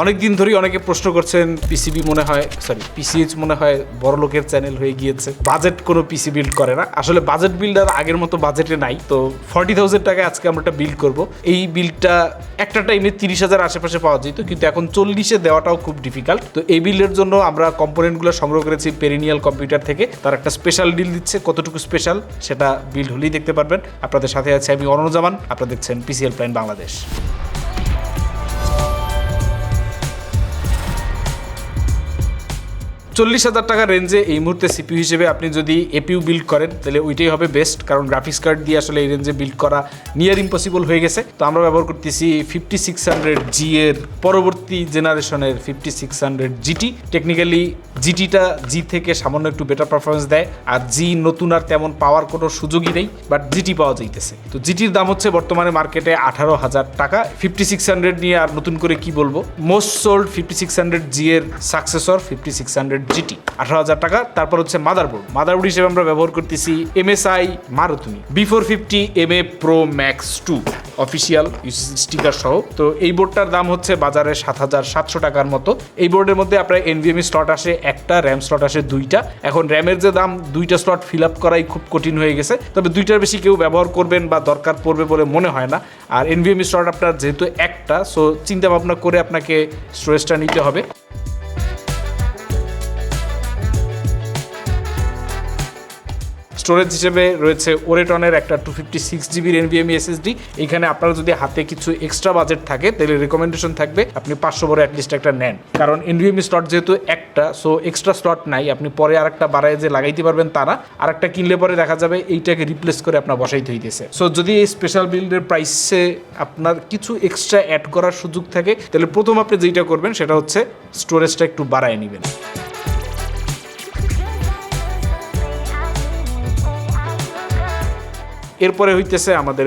অনেকদিন ধরেই অনেকে প্রশ্ন করছেন পিসিবি মনে হয় পিসিএইচ মনে হয় বড় লোকের চ্যানেল হয়ে গিয়েছে, বাজেট কোনো পিসি বিল্ড করে না। আসলে বাজেট বিল্ডার আগের মতো বাজেটে নাই। তো 40,000 টাকায় আজকে আমরা একটা বিল্ড করব। এই বিল্ডটা একটা টাইমে 30,000 আশেপাশে পাওয়া যেত, কিন্তু এখন 40-এ দেওয়াটাও খুব ডিফিকাল্ট। তো এই বিল্ডের জন্য আমরা কম্পোনেন্টগুলো সংগ্রহ করেছি পেরিনিয়াল কম্পিউটার থেকে। তার একটা স্পেশাল ডিল দিচ্ছে, কতটুকু স্পেশাল সেটা বিল্ড হলেই দেখতে পারবেন। আপনাদের সাথে আছে আমি অরুণজামান, আপনারা দেখছেন পিসি হেল্পলাইন বাংলাদেশ। 40,000 টাকার রেঞ্জে এই মুহূর্তে সিপিইউ হিসেবে আপনি যদি এপিইউ বিল্ড করেন তাহলে ওইটাই হবে বেস্ট, কারণ গ্রাফিক্স কার্ড দিয়ে আসলে এই রেঞ্জে বিল্ড করা নিয়ার ইম্পসিবল হয়ে গেছে। তো আমরা ব্যবহার করতেছি 5600G এর পরবর্তী জেনারেশনের 5600 GT। টেকনিক্যালি জিটিটা জি থেকে সামান্য একটু বেটার পারফরমেন্স দেয়, আর জি নতুন আর তেমন পাওয়ার কোনো সুযোগই নেই, বাট জিটি পাওয়া যাইতেছে। তো জিটির দাম হচ্ছে বর্তমানে মার্কেটে 18,000 টাকা। 5600 নিয়ে আর নতুন করে কি বলবো, মোস্ট সোল্ড 5600G এর সাকসেসর 5600 GT 18,000 টাকা। তারপর হচ্ছে মাদারবোর্ড হিসেবে আমরা ব্যবহার করতেছি MSI মারুতুমি B450 MA Pro Max 2 official UCC sticker সহ। তো এই বোর্ডটার দাম হচ্ছে বাজারে 7,700 টাকার মতো। এই বোর্ডের মধ্যে আপনার NVMe স্লট আসে একটা, র্যাম স্লট আসে দুইটা। এখন র্যামের যে দাম, দুইটা স্লট ফিল আপ করাই খুব কঠিন হয়ে গেছে, তবে দুইটার বেশি কেউ ব্যবহার করবেন বা দরকার পড়বে বলে মনে হয় না। আর NVMe স্লট আপনার যেহেতু একটা, সো চিন্তা ভাবনা করে আপনাকে স্টোরেজটা নিতে হবে। স্টোরেজ হিসেবে রয়েছে ওরেটনের একটা 256GB NVMe SSD। এখানে আপনারা যদি হাতে কিছু এক্সট্রা বাজেট থাকে তাহলে রেকমেন্ডেশন থাকবে আপনি 500 বড় অ্যাটলিস্ট একটা নেন, কারণ NVMe স্লট যেহেতু একটা, সো এক্সট্রা স্লট নাই, আপনি পরে আরেকটা বাড়ায় যে লাগাইতে পারবেন তা না। আরেকটা কিনলে পরে দেখা যাবে এইটাকে রিপ্লেস করে আপনার বসাইতে হইতেছে। সো যদি এই স্পেশাল বিল্ডের প্রাইসে আপনার কিছু এক্সট্রা অ্যাড করার সুযোগ থাকে তাহলে প্রথম আপনি যেটা করবেন সেটা হচ্ছে স্টোরেজটা একটু বাড়ায় নেবেন। এরপরে হইতেছে আমাদের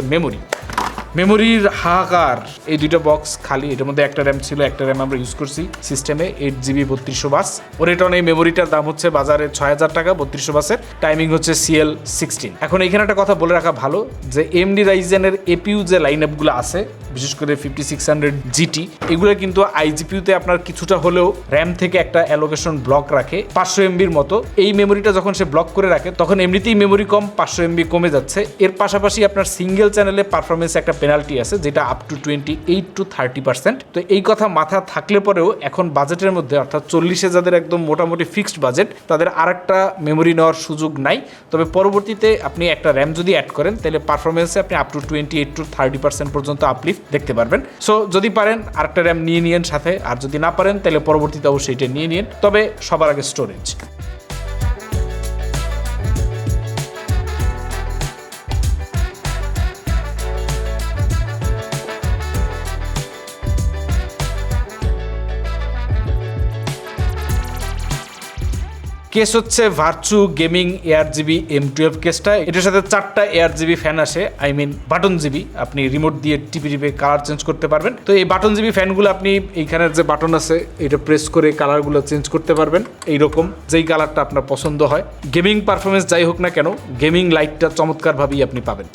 মেমোরির হাহাকার। এই দুইটা বক্স খালি, এটার মধ্যে একটা র্যাম ছিল, একটা র্যাম আমরা ইউজ করছি সিস্টেমে 8GB 3200 বাস। ওরেটন এই মেমোরিটার দাম হচ্ছে বাজারে 6,000 টাকা 3200 বাসের। টাইমিং হচ্ছে CL16। এখন এইখানে একটা কথা বলে রাখা ভালো যে AMD রাইজেনের এপিইউ যে লাইন আপগুলো আছে, বিশেষ করে 5600 GT, এগুলো কিন্তু আইজিপিউতে আপনার কিছুটা হলেও র্যাম থেকে একটা অ্যালোকেশন ব্লক রাখে 500 MBর মতো। এই মেমোরিটা যখন সে ব্লক করে রাখে তখন এমনিতেই মেমোরি কম, 500 MB কমে যাচ্ছে। এর পাশাপাশি আপনার সিঙ্গেল চ্যানেলে পারফরমেন্স একটা পেনাল্টি আছে, যেটা আপ টু 28 to 30%। তো এই কথা মাথা থাকলে পরেও এখন বাজেটের মধ্যে, অর্থাৎ 40-এ যাদের একদম মোটামুটি ফিক্সড বাজেট, তাদের আর একটা মেমোরি নেওয়ার সুযোগ নাই। তবে পরবর্তীতে আপনি একটা র্যাম যদি অ্যাড করেন তাহলে পারফরমেন্সে আপনি আপ টু 28 to 30% পর্যন্ত আপলিফ্ট দেখতে পারবেন। সো যদি পারেন আরেকটা র্যাম নিয়ে নিন সাথে, আর যদি না পারেন তাহলে পরবর্তীতে অবশ্যই এটা নিয়ে নিন। তবে সবার আগে স্টোরেজ। কেস হচ্ছে ভার্চু গেমিং ARGB M12 কেসটা। এটার সাথে 4টা ARGB ফ্যান আসে, আই মিন বাটন জিবি। আপনি রিমোট দিয়ে টিপে কালার চেঞ্জ করতে পারবেন। তো এই বাটন জিবি ফ্যানগুলো আপনি এইখানের যে বাটন আছে এটা প্রেস করে কালারগুলো চেঞ্জ করতে পারবেন, এইরকম যেই কালারটা আপনার পছন্দ হয়। গেমিং পারফরমেন্স যাই হোক না কেন, গেমিং লাইটটা চমৎকারভাবেই আপনি পাবেন।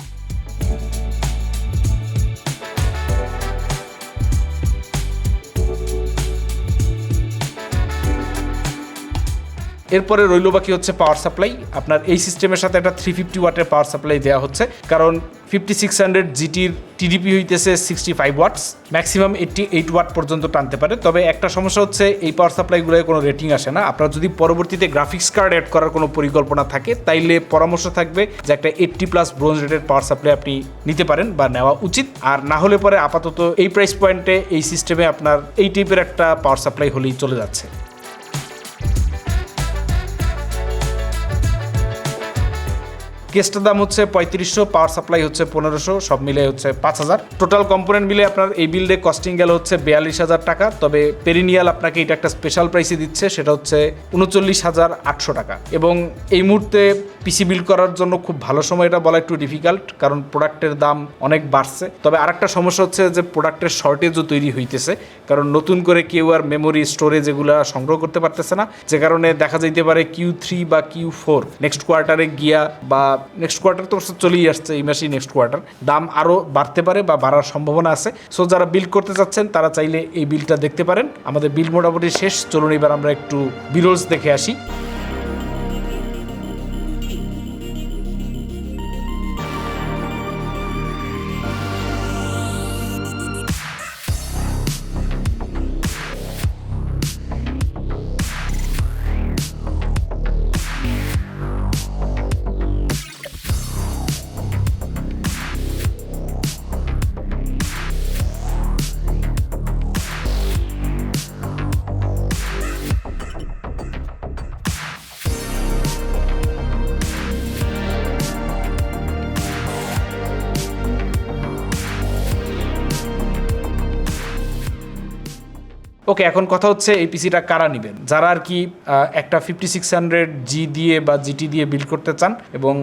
এরপরে রইল বাকি হচ্ছে পাওয়ার সাপ্লাই। আপনার এই সিস্টেমের সাথে একটা 350 ওয়াটের পাওয়ার সাপ্লাই দেওয়া হচ্ছে, কারণ 5600 GTর TDP হইতেছে 65 ওয়াটস, ম্যাক্সিমাম 88 ওয়াট পর্যন্ত টানতে পারে। তবে একটা সমস্যা হচ্ছে এই পাওয়ার সাপ্লাইগুলোয় কোনো রেটিং আসে না। আপনার যদি পরবর্তীতে গ্রাফিক্স কার্ড অ্যাড করার কোনো পরিকল্পনা থাকে তাইলে পরামর্শ থাকবে যে একটা 80+ ব্রোঞ্জ রেটের পাওয়ার সাপ্লাই আপনি নিতে পারেন বা নেওয়া উচিত। আর না হলে পরে আপাতত এই প্রাইস পয়েন্টে এই সিস্টেমে আপনার এই টাইপের একটা পাওয়ার সাপ্লাই হলেই চলে যাচ্ছে। কেসটার দাম হচ্ছে 3500, পাওয়ার সাপ্লাই হচ্ছে 1500, সব মিলে হচ্ছে 5000। টোটাল কম্পোনেন্ট মিলে আপনার এই বিল্ডে কস্টিং গেল হচ্ছে 42,000 টাকা। তবে পেরিনিয়াল আপনাকে এটা একটা স্পেশাল প্রাইসে দিচ্ছে, সেটা হচ্ছে 39,800 টাকা। এবং এই মুহূর্তে পিসি বিল্ড করার জন্য খুব ভালো সময়, এটা বলা একটু ডিফিকাল্ট, কারণ প্রোডাক্টের দাম অনেক বাড়ছে। তবে আরেকটা সমস্যা হচ্ছে যে প্রোডাক্টের শর্টেজও তৈরি হইতেছে, কারণ নতুন করে কেউ আর মেমোরি স্টোরেজ এগুলো সংগ্রহ করতে পারতেছে না, যে কারণে দেখা যাইতে পারে Q3 বা Q4 নেক্সট কোয়ার্টারে গিয়া বা নেক্সট কোয়ার্টার তো চলেই আসছে, এই মাসেই নেক্সট কোয়ার্টার, দাম আরও বাড়তে পারে বা বাড়ার সম্ভাবনা আছে। সো যারা বিল্ড করতে চাচ্ছেন তারা চাইলে এই বিলটা দেখতে পারেন। আমাদের বিল মোটামুটি শেষ, চলুন এবার আমরা একটু বিরোজ দেখে আসি। ওকে, এখন কথা হচ্ছে এই পিসিটা কারা নেবেন। যারা আর কি একটা 5600G দিয়ে বা জিটি দিয়ে বিল্ড করতে চান এবং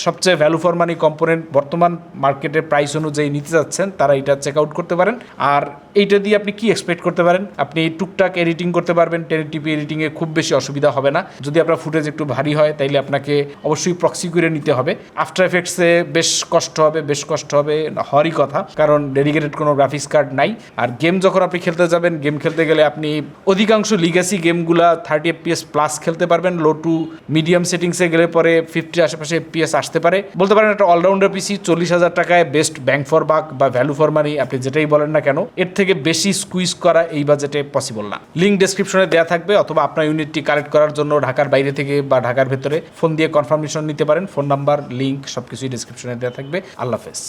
সবচেয়ে ভ্যালু ফর মানি কম্পোনেন্ট বর্তমান মার্কেটের প্রাইস অনুযায়ী নিতে যাচ্ছেন, তারা এটা চেক আউট করতে পারেন। আর এইটা দিয়ে আপনি কি এক্সপেক্ট করতে পারেন, আপনি টুকটাক এডিটিং করতে পারবেন, 1080p এডিটিংয়ে খুব বেশি অসুবিধা হবে না। যদি আপনার ফুটেজ একটু ভারী হয় তাইলে আপনাকে অবশ্যই প্রক্সি করে নিতে হবে। আফটার এফেক্টসে বেশ কষ্ট হবে হওয়ারই কথা, কারণ ডেডিকেটেড কোনো গ্রাফিক্স কার্ড নাই। আর গেম যখন আপনি খেলতে যাবেন, গেম খেলতে গেলে আপনি অধিকাংশ লিগ্যাসি গেমগুলা 30 FPS প্লাস খেলতে পারবেন। লো টু মিডিয়াম সেটিংসে গেলে পরে 50 আশেপাশে FPS আসতে পারে। বলতে পারেন একটা অলরাউন্ডার পিসি 40,000 টাকায় বেস্ট ব্যাং ফর বাক বা ভ্যালু ফর মানি, আপনি যেটাই বলেন না কেন, এর থেকে বেশি স্কুইজ করা এই বাজেটে পসিবল না। লিঙ্ক ডেসক্রিপশনে দেওয়া থাকবে, অথবা আপনার ইউনিটটি কালেক্ট করার জন্য ঢাকার বাইরে থেকে বা ঢাকার ভেতরে ফোন দিয়ে কনফার্মেশন নিতে পারেন। ফোন নাম্বার, লিঙ্ক সবকিছুই ডেসক্রিপশনে দেওয়া থাকবে। আল্লাহ হাফেজ।